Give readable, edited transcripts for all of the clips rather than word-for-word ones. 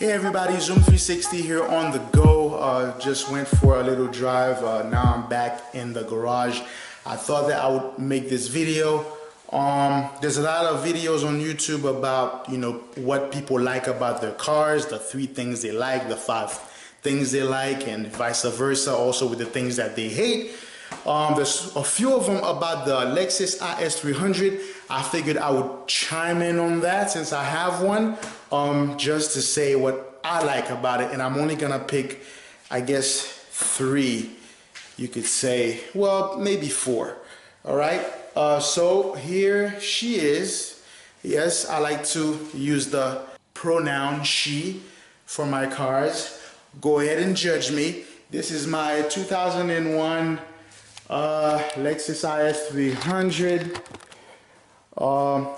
Hey everybody, Zoom 360 here on the go. Just went for a little drive. Now I'm back in the garage. I thought that I would make this video. There's a lot of videos on YouTube about, what people like about their cars, the 3 things they like, the 5 things they like, and vice versa, also with the things that they hate. There's a few of them about the Lexus IS300. I figured I would chime in on that since I have one, just to say what I like about it. And I'm only gonna pick, I guess, 3, you could say, well, maybe 4. All right, so here she is. Yes, I like to use the pronoun she for my cars. Go ahead and judge me. This is my 2001 Lexus IS300.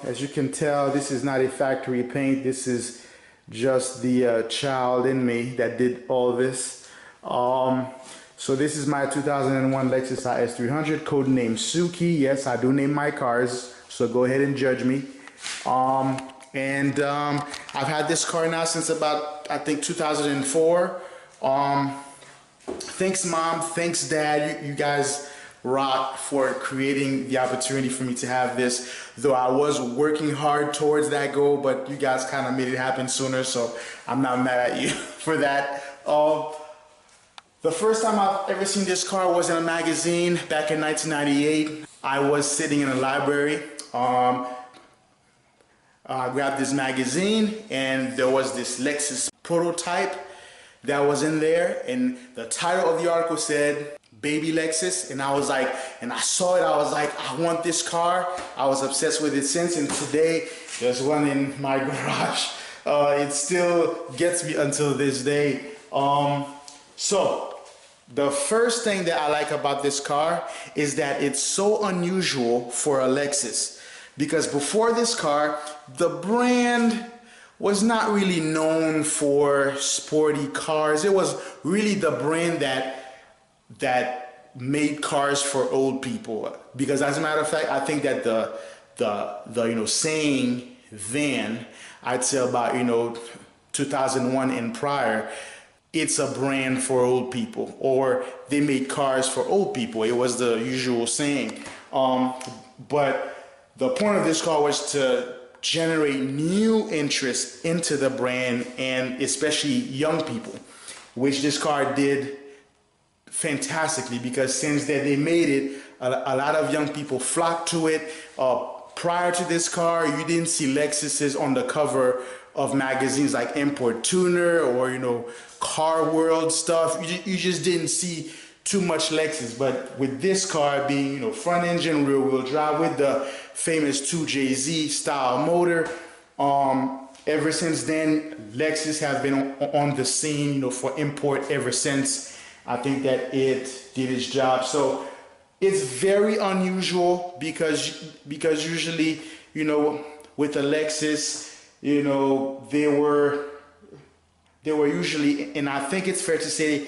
As you can tell, this is not a factory paint. This is just the child in me that did all this. So this is my 2001 Lexus IS300, codename Suki. Yes, I do name my cars, so go ahead and judge me. I've had this car now since about, I think, 2004. Thanks Mom, thanks Dad, you guys rock for creating the opportunity for me to have this, though I was working hard towards that goal, but you guys kind of made it happen sooner, so I'm not mad at you for that. The first time I've ever seen this car was in a magazine back in 1998. I was sitting in a library. I grabbed this magazine and there was this Lexus prototype that was in there, and the title of the article said Baby Lexus, and I was like, and I saw it, I was like, I want this car. I was obsessed with it since, and today there's one in my garage. It still gets me until this day. So the first thing that I like about this car is that it's so unusual for a Lexus, because before this car, the brand was not really known for sporty cars. It was really the brand that made cars for old people. Because as a matter of fact, I think that the saying then, I'd say about 2001 and prior, it's a brand for old people, or they made cars for old people. It was the usual saying. But the point of this car was to generate new interest into the brand, and especially young people, which this car did fantastically, because since that they made it, a lot of young people flocked to it. Prior to this car, you didn't see Lexuses on the cover of magazines like Import Tuner or Car World stuff. You just didn't see too much Lexus. But with this car being front engine, rear wheel drive with the famous 2JZ style motor, ever since then Lexus has been on the scene for import ever since. I think that it did its job. So it's very unusual because usually with a Lexus they were usually, and I think it's fair to say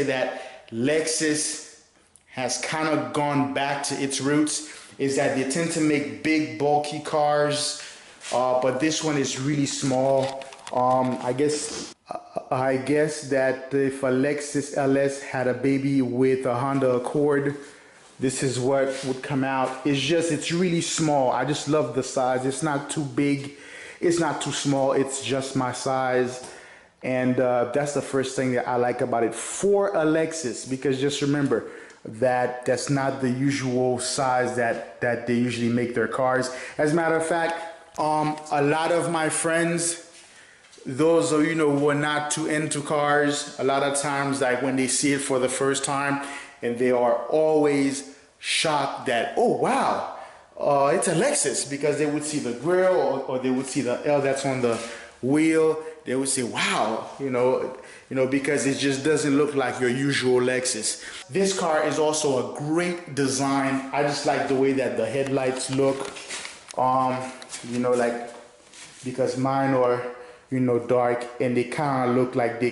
that Lexus has kind of gone back to its roots, is that they tend to make big bulky cars, but this one is really small. I guess that if a Lexus LS had a baby with a Honda Accord, this is what would come out. It's really small. I just love the size. It's not too big, it's not too small, it's just my size. And that's the first thing that I like about it for a Lexus, because just remember that that's not the usual size that they usually make their cars. As a matter of fact, a lot of my friends, those who are not too into cars, a lot of times, like when they see it for the first time, and they are always shocked that, oh wow, it's a Lexus, because they would see the grille or they would see the L that's on the wheel. They would say, wow, because it just doesn't look like your usual Lexus. This car is also a great design. I just like the way that the headlights look, like, because mine are dark, and they kind of look like they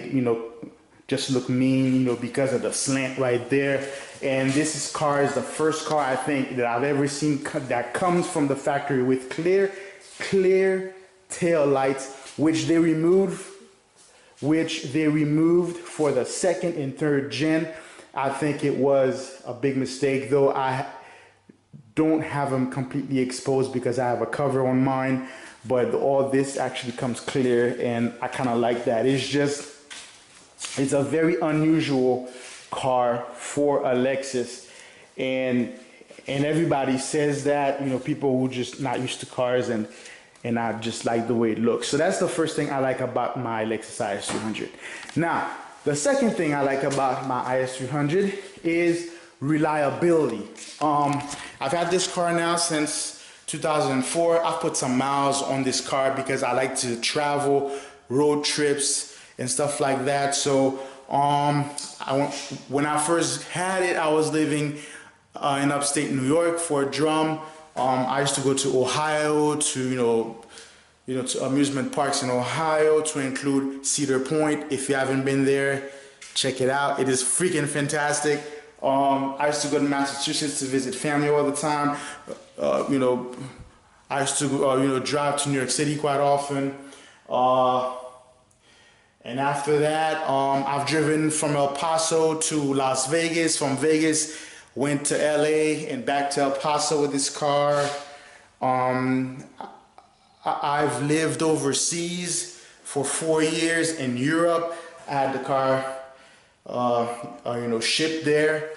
just look mean, because of the slant right there. And this car is the first car I think that I've ever seen that comes from the factory with clear tail lights which they removed for the second and third gen. I think it was a big mistake, though I don't have them completely exposed because I have a cover on mine, but all this actually comes clear, and I kind of like that. It's a very unusual car for a Lexus, and everybody says that, you know, people who just not used to cars, and I just like the way it looks. So that's the first thing I like about my Lexus IS300. Now, the second thing I like about my IS300 is reliability. I've had this car now since 2004. I've put some miles on this car because I like to travel, road trips, and stuff like that. So when I first had it, I was living in upstate New York for a drum. I used to go to Ohio to to amusement parks in Ohio, to include Cedar Point. If you haven't been there, check it out. It is freaking fantastic. I used to go to Massachusetts to visit family all the time. I used to drive to New York City quite often. And after that, I've driven from El Paso to Las Vegas. From Vegas, went to LA and back to El Paso with this car. I've lived overseas for 4 years in Europe. I had the car, shipped there.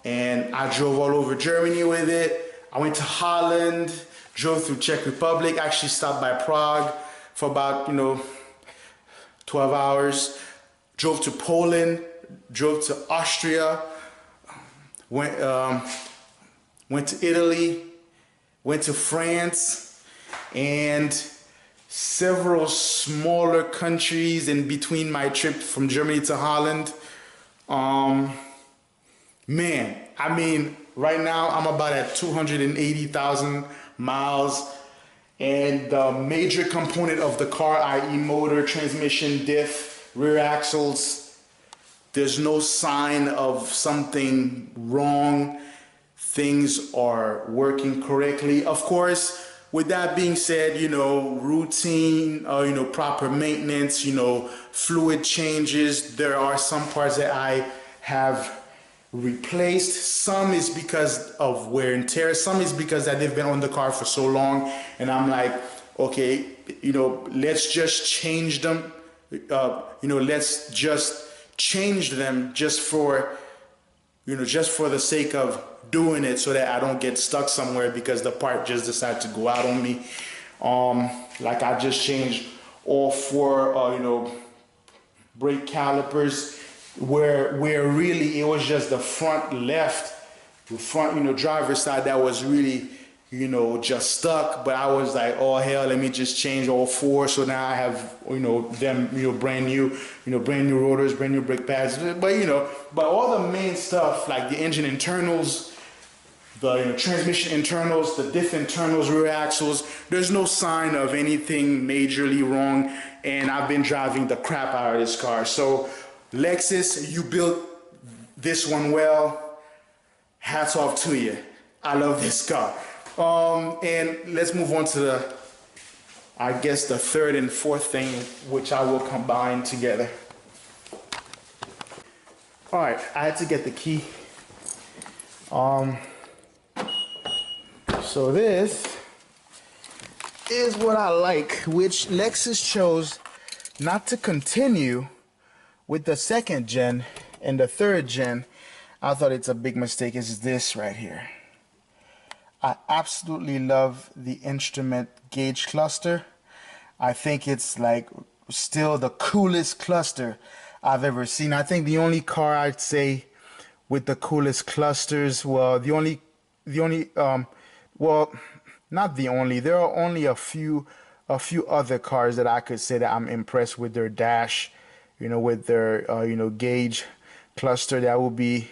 And I drove all over Germany with it. I went to Holland, drove through Czech Republic, actually stopped by Prague for about, 12 hours. Drove to Poland, drove to Austria, went to Italy, went to France, and several smaller countries in between my trip from Germany to Holland. Man, I mean, right now I'm about at 280,000 miles, and the major component of the car, i.e. motor, transmission, diff, rear axles, there's no sign of something wrong. Things are working correctly. Of course, with that being said, routine, proper maintenance, fluid changes. There are some parts that I have replaced. Some is because of wear and tear. Some is because that they've been on the car for so long, and I'm like, okay, let's just change them. Let's just change them just for the sake of doing it, so that I don't get stuck somewhere because the part just decided to go out on me. Like I just changed all four, brake calipers, where really it was just the front driver's side that was really, just stuck. But I was like, oh hell, let me just change all four. So now I have, them, brand new rotors, brand new brake pads. But all the main stuff, like the engine internals, the transmission internals, the diff internals, rear axles, there's no sign of anything majorly wrong. And I've been driving the crap out of this car. So Lexus, you built this one well. Hats off to you. I love this car. And let's move on to the third and fourth thing, which I will combine together. All right, I had to get the key. So this is what I like, which Lexus chose not to continue with the second gen and the third gen. I thought it's a big mistake. Is this right here. I absolutely love the instrument gauge cluster. I think it's like still the coolest cluster I've ever seen. I think the only car I'd say with the coolest clusters, well, not the only, there are only a few other cars that I could say that I'm impressed with their dash, with their gauge cluster. That would be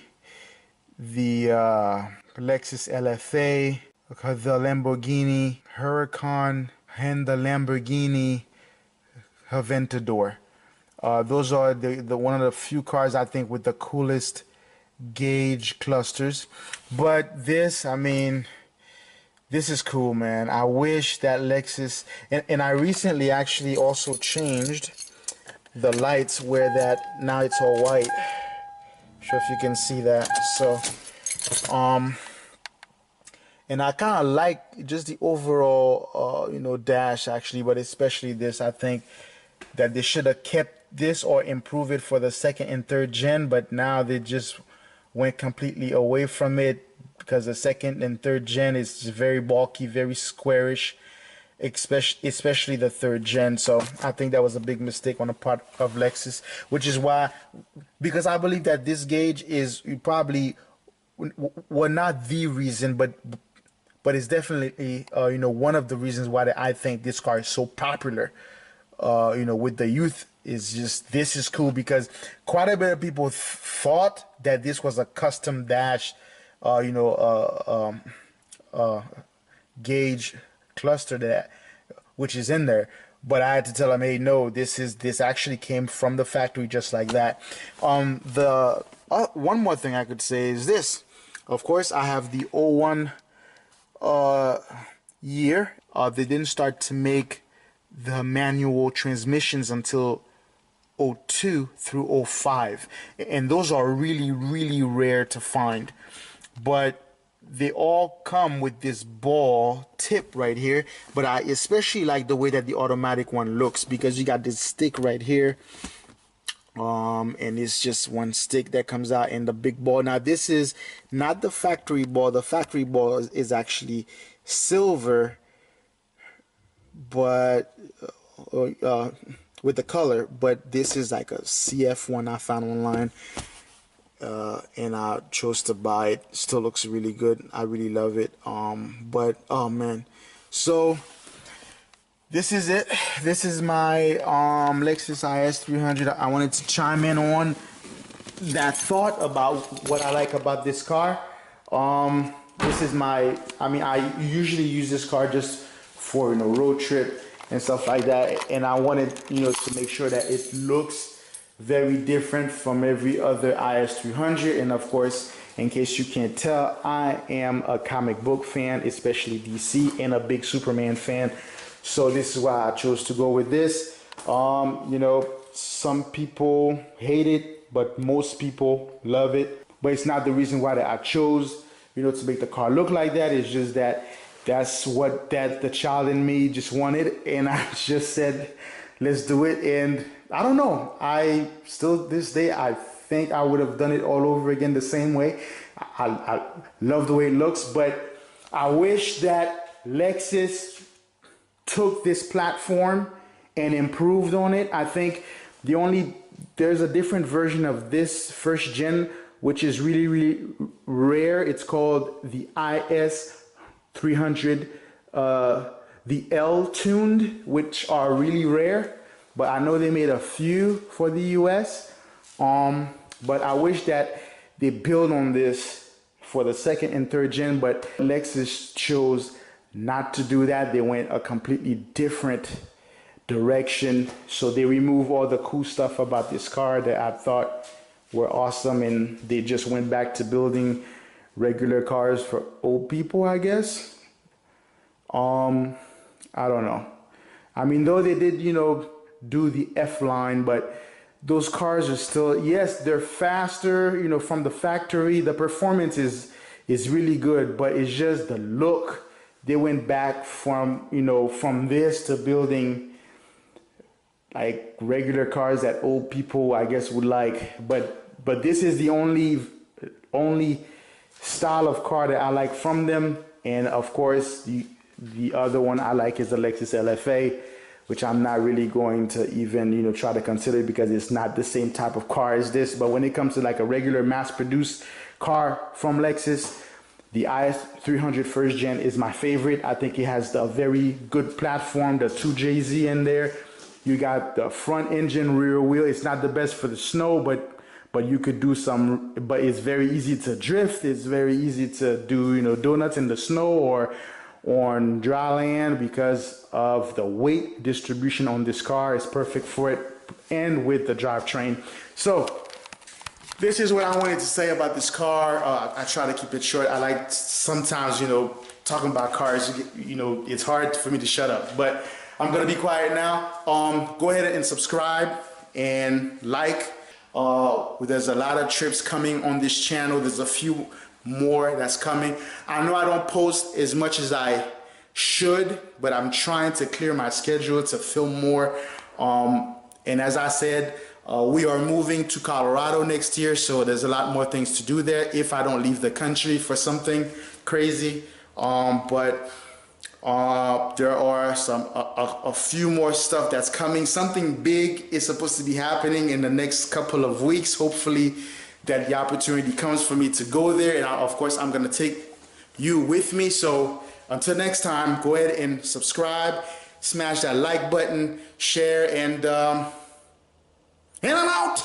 the Lexus LFA, the Lamborghini Huracan, and the Lamborghini Aventador. Those are the one of the few cars I think with the coolest gauge clusters. But this, I mean, This is cool, man. I wish that Lexus, and I recently actually also changed the lights where that now it's all white. Sure if you can see that. So, and I kind of like just the overall, dash actually, but especially this. I think that they should have kept this or improve it for the second and third gen, but now they just went completely away from it because the second and third gen is very bulky, very squarish, especially the third gen. So I think that was a big mistake on the part of Lexus, which is why, because I believe that this gauge is probably, well, not the reason, but it's definitely one of the reasons why I think this car is so popular. With the youth, is just, this is cool because quite a bit of people thought that this was a custom dash, gauge cluster that which is in there. But I had to tell them, hey, no, this actually came from the factory just like that. The one more thing I could say is this. Of course, I have the '01 year. They didn't start to make the manual transmissions until '02 through '05, and those are really, really rare to find. But they all come with this ball tip right here. But I especially like the way that the automatic one looks, because you got this stick right here, and it's just one stick that comes out and the big ball. Now this is not the factory ball. The factory ball is actually silver, but with the color, but this is like a CF one I found online, and I chose to buy it. Still looks really good. I really love it. But oh man, so this is it. This is my Lexus IS300. I wanted to chime in on that thought about what I like about this car. This is my, I usually use this car just for road trip and stuff like that, and I wanted to make sure that it looks very different from every other IS300. And of course, in case you can't tell, I am a comic book fan, especially DC, and a big Superman fan. So this is why I chose to go with this. Some people hate it, but most people love it. But it's not the reason why that I chose, to make the car look like that. It's just that that's what the child in me just wanted, and I just said, let's do it. And I don't know, I still, this day, I think I would have done it all over again the same way. I love the way it looks, but I wish that Lexus took this platform and improved on it. I think there's a different version of this first gen, which is really, really rare. It's called the IS300, the L-tuned, which are really rare. But I know they made a few for the US. But I wish that they build on this for the second and third gen, but Lexus chose not to do that. They went a completely different direction. So they removed all the cool stuff about this car that I thought were awesome, and they just went back to building regular cars for old people, I guess. I don't know. Though they did, do the F line, but those cars are still, yes, they're faster, from the factory. The performance is really good, but it's just the look. They went back from, from this to building like regular cars that old people, I guess, would like. But this is the only style of car that I like from them. And of course, the other one I like is the Lexus LFA, which I'm not really going to even, try to consider, because it's not the same type of car as this. But when it comes to like a regular mass-produced car from Lexus, the IS300 first gen is my favorite. I think it has a very good platform, the 2JZ in there. You got the front engine, rear wheel. It's not the best for the snow, but you could do some, but it's very easy to drift. It's very easy to do, donuts in the snow or on dry land, because of the weight distribution on this car is perfect for it, and with the drivetrain. So this is what I wanted to say about this car. I try to keep it short. I like sometimes, talking about cars, you know, it's hard for me to shut up. But I'm gonna be quiet now. Go ahead and subscribe and like. There's a lot of trips coming on this channel. There's a few more that's coming. I know I don't post as much as I should, but I'm trying to clear my schedule to film more. And as I said, we are moving to Colorado next year, so there's a lot more things to do there if I don't leave the country for something crazy. But there are a few more stuff that's coming. Something big is supposed to be happening in the next couple of weeks. Hopefully that the opportunity comes for me to go there, and of course I'm gonna take you with me. So until next time, go ahead and subscribe, smash that like button, share, and I'm out.